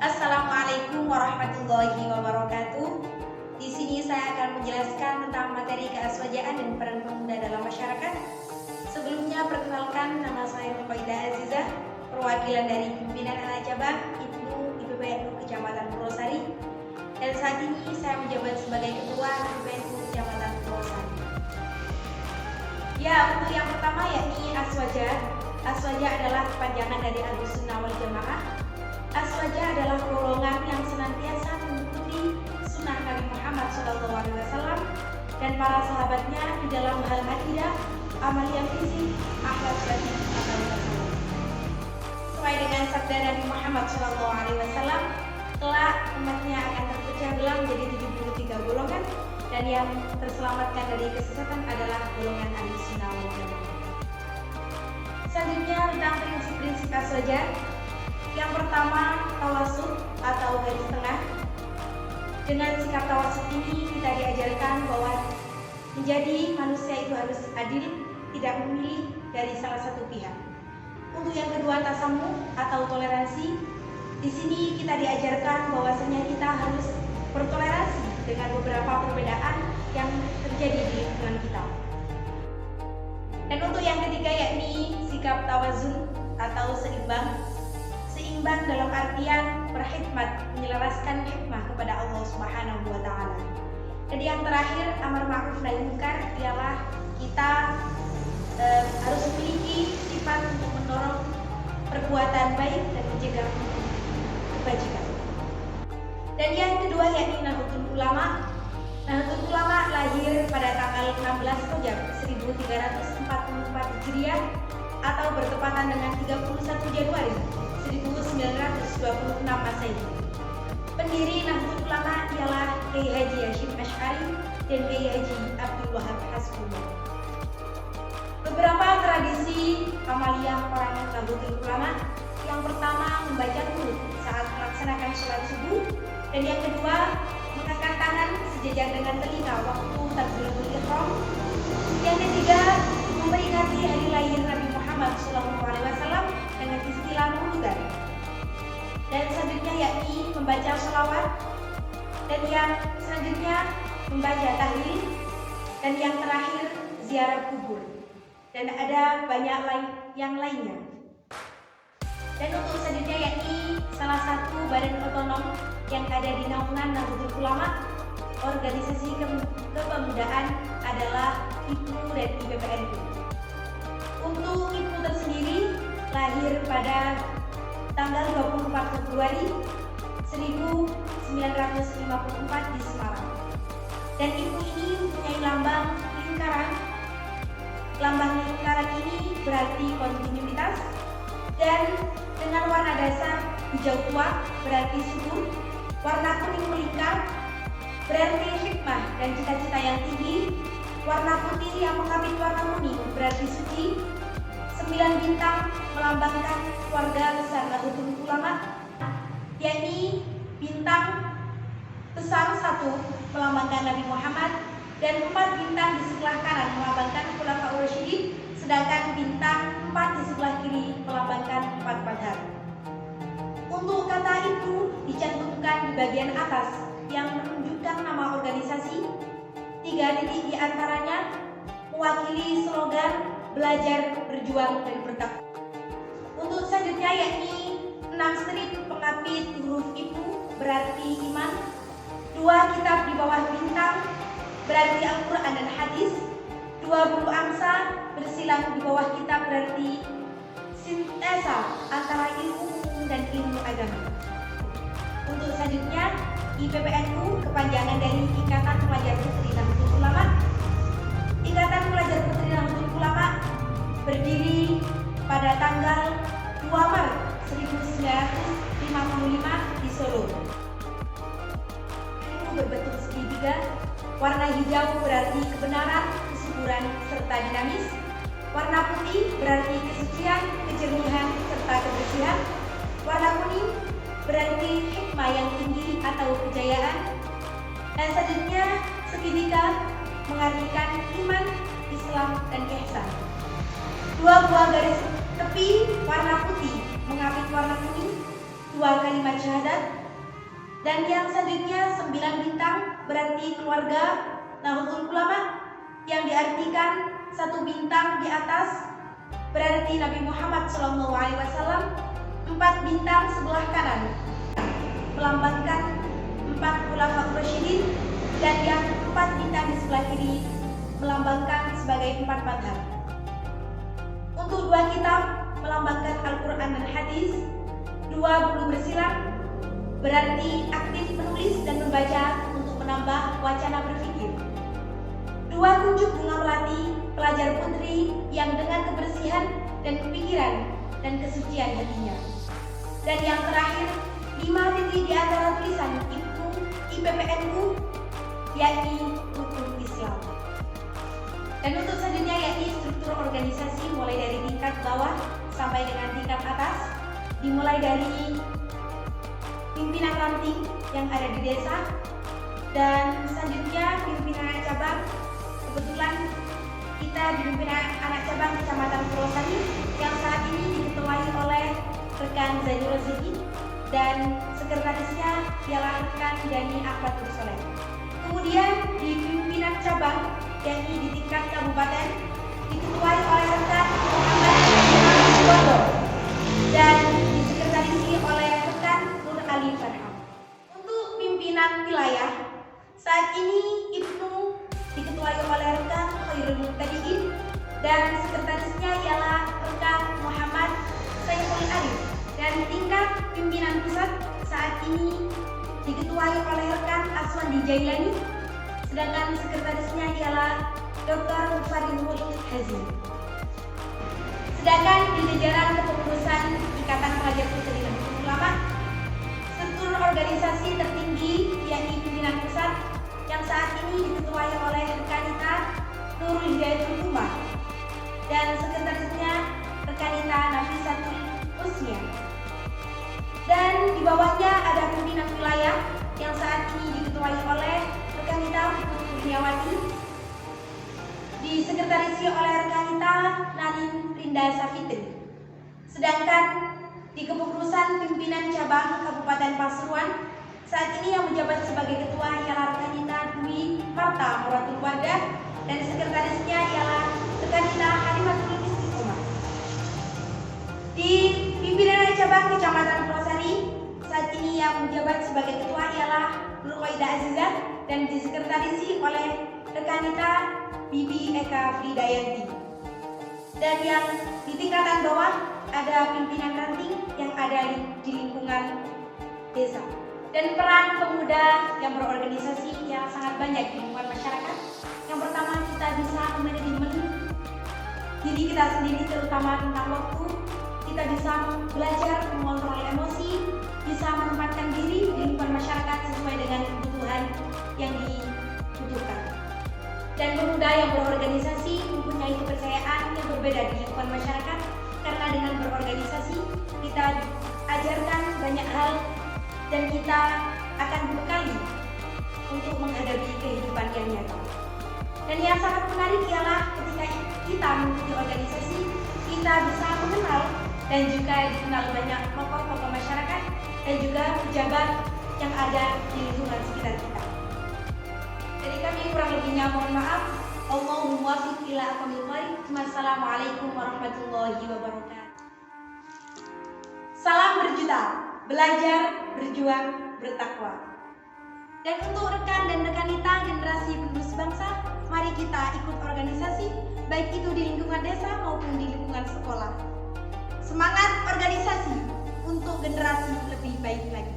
Assalamualaikum warahmatullahi wabarakatuh. Di sini saya akan menjelaskan tentang materi keaswajaan dan peran pemuda dalam masyarakat. Sebelumnya perkenalkan, nama saya Nurfaidah Azizah, perwakilan dari pimpinan anak cabang Ibnu IPPNU Kecamatan Purwosari. Dan saat ini saya menjabat sebagai ketua IPPNU Kecamatan Purwosari. Ya, untuk yang pertama yakni aswaja. Aswaja adalah kepanjangan dari Ahlussunnah wal Jamaah. Aswaja adalah golongan yang senantiasa mengikuti sunnah Nabi Muhammad SAW dan para sahabatnya di dalam hal akidah, amaliyah fisik, akhlak batin, atau tasawuf. Sesuai dengan sabda Nabi Muhammad SAW, kelak umatnya akan terpecah belah menjadi 73 golongan dan yang terselamatkan dari kesesatan adalah golongan Ahlussunnah wal Jamaah. Selanjutnya tentang prinsip-prinsip aswaja. Yang pertama, tawasud atau garis tengah. Dengan sikap tawasud ini kita diajarkan bahwa menjadi manusia itu harus adil, tidak memilih dari salah satu pihak. Untuk yang kedua, tasamuh atau toleransi. Di sini kita diajarkan bahwasanya kita harus bertoleransi dengan beberapa perbedaan yang terjadi di lingkungan kita. Dan untuk yang ketiga yakni sikap tawazun atau seimbang. Seimbang dalam artian berhikmat, menyelaraskan hikmah kepada Allah Subhanahu wa Ta'ala. Dan yang terakhir, amar ma'ruf nahi munkar ialah kita harus memiliki sifat untuk mendorong perbuatan baik dan mencegah kebajikan. Dan yang kedua yakni Nahdlatul Ulama. Nahdlatul Ulama lahir pada tanggal 16 Rajab 1344 Hijriah atau bertepatan dengan 31 Januari 1926 Masehi. Pendiri Nahdlatul Ulama ialah Kiai Haji Hasyim Asy'ari dan Kiai Haji Abdul Wahab Hasbullah. Beberapa tradisi amaliyah para Nahdlatul Ulama. Yang pertama, membaca qunut saat melaksanakan sholat subuh, dan yang kedua, mengangkat tangan sejajar dengan telinga waktu takbiratul ihram. Yang ketiga, memperingati hari lahir Nabi Muhammad SAW dengan istilah mauludan. Dan selanjutnya yakni membaca sholawat, dan yang selanjutnya membaca tahlil, dan yang terakhir ziarah kubur, dan ada banyak yang lainnya. Dan untuk selanjutnya yakni salah satu badan otonom yang ada di naungan Nahdlatul Ulama, organisasi kepemudaan adalah IPNU dan IPPNU. Untuk IPNU tersendiri lahir pada tanggal 24 Februari 1954 di Semarang. Dan IPNU ini mempunyai lambang lingkaran. Lambang lingkaran ini berarti kontinuitas, dan dengan warna dasar hijau tua berarti subur, warna kuning melingkar berarti hikmah dan cita-cita yang tinggi, warna putih yang mengapit warna kuning berarti suci, 9 bintang melambangkan keluarga besar Nahdlatul Ulama, yakni bintang besar 1 melambangkan Nabi Muhammad, dan 4 bintang di sebelah kanan melambangkan Khulafaur Rasyidin, sedangkan bintang 4 di sebelah kiri melambangkan 4 madhab. Untuk kata itu dicantumkan di bagian atas yang menunjukkan nama organisasi. 3 titik di antaranya mewakili slogan belajar, berjuang, dan bertakwa. Untuk selanjutnya yakni 6 strip pengapit huruf IPNU berarti iman, 2 kitab di bawah bintang berarti Al-Quran dan Hadis, 2 bulu angsa bersilang di bawah kitab berarti sintesa antara ilmu umum dan ilmu agama. Untuk selanjutnya IPPNU kepanjangan dari Ikatan Pelajar Putri Nahdlatul Ulama. Ikatan Pelajar Putri Nahdlatul Ulama berdiri pada tanggal 2 Maret 1955 di Solo. Itu berbentuk segitiga, warna hijau berarti kebenaran, kesuburan, serta dinamis. Warna putih berarti kesucian, kejernihan, serta kebersihan. Warna kuning berarti hikmah yang tinggi atau kejayaan. Dan selanjutnya segitiga mengartikan iman, Islam, dan ihsan. 2 buah garis tepi warna putih mengapit warna kuning, 2 kalimat syahadat. Dan yang selanjutnya 9 bintang berarti keluarga Nahdlatul Ulama, yang diartikan 1 bintang di atas berarti Nabi Muhammad SAW. 4 bintang sebelah kanan melambangkan 4 Khulafaur Rasyidin, dan yang 4 bintang di sebelah kiri melambangkan sebagai 4 madhab. Untuk 2 kitab melambangkan Al-Quran dan Hadis, 2 buku bersilang berarti aktif menulis dan membaca untuk menambah wacana berpikir. 2 kuncup bunga melati pelajar putri yang dengan kebersihan dan kepikiran dan kesucian hatinya. Dan yang terakhir 5 titik di antara tulisan IPPNU, yakni rukun Islam. Dan untuk selanjutnya yakni struktur organisasi mulai dari tingkat bawah sampai dengan tingkat atas, dimulai dari pimpinan ranting yang ada di desa, dan selanjutnya pimpinan cabang. Kebetulan kita dipimpin anak cabang Kecamatan Purwosari yang saat ini diketuai oleh rekan Zainul Rezeki, dan sekretarisnya ialah rekan Dani Ahmad Nursoleh. Kemudian di pimpinan cabang yakni di tingkat kabupaten diketuai oleh rekan Muhammad Suwondo dan disekretarisi oleh rekan Nur Ali Farham. Untuk pimpinan wilayah saat ini Ibnu diketuai oleh rekan Khairul Muhtadiin, dan sekretarisnya ialah rekan Muhammad Saiful Arif. Dan tingkat pimpinan pusat saat ini diketuai oleh rekan Aswandi Jailani, sedangkan sekretarisnya ialah Dr. Faridul Hazim. Sedangkan di jajaran kepengurusan Ikatan Pelajar Putri Nahdlatul Ulama, struktur organisasi tertinggi yakni pimpinan pusat yang saat ini diketuai oleh rekanita Nurul Hidayatul Umar, dan sekretarisnya rekanita Nafisatul Husnia. Dan di bawahnya ada pimpinan wilayah yang saat ini diketuai oleh rekanita Putri Kurniawati, disekretarisi oleh rekanita Nanin Rinda Safitri. Sedangkan di kepengurusan pimpinan cabang Kabupaten Pasuruan saat ini yang menjabat sebagai ketua ialah rekanita Dwi Marta Muratul Wardah, dan sekretarisnya ialah rekanita Halimatul Istiqomah. Di pimpinan cabang Kecamatan Purwosari saat ini yang menjabat sebagai ketua ialah Nur Qaida Azizah, dan disekretarisi oleh rekanita Bibi Eka Fridayanti. Dan yang di tingkatan bawah ada pimpinan ranting yang ada di lingkungan desa. Dan peran pemuda yang berorganisasi yang sangat banyak di lingkungan masyarakat. Yang pertama, kita bisa memanajemen diri kita sendiri, terutama tentang waktu. Kita bisa belajar mengontrol emosi, bisa menempatkan diri di lingkungan masyarakat sesuai dengan kebutuhan yang dibutuhkan. Dan pemuda yang berorganisasi mempunyai kepercayaan yang berbeda di lingkungan masyarakat, karena dengan berorganisasi kita ajarkan banyak hal dan kita akan dibekali untuk menghadapi kehidupan yang nyata. Dan yang sangat menarik ialah ketika kita mengikuti organisasi, kita bisa mengenal dan juga dikenal banyak tokoh-tokoh masyarakat dan juga pejabat yang ada di lingkungan sekitar kita. Jadi kami kurang lebihnya mohon maaf. Allahumma muwaffiq ila aqwamil thoriq. Wassalamualaikum warahmatullahi wabarakatuh. Salam berjuta, belajar, berjuang, bertakwa. Dan untuk rekan dan rekanita generasi penerus bangsa, mari kita ikut organisasi, baik itu di lingkungan desa maupun di lingkungan sekolah. Semangat organisasi untuk generasi lebih baik lagi.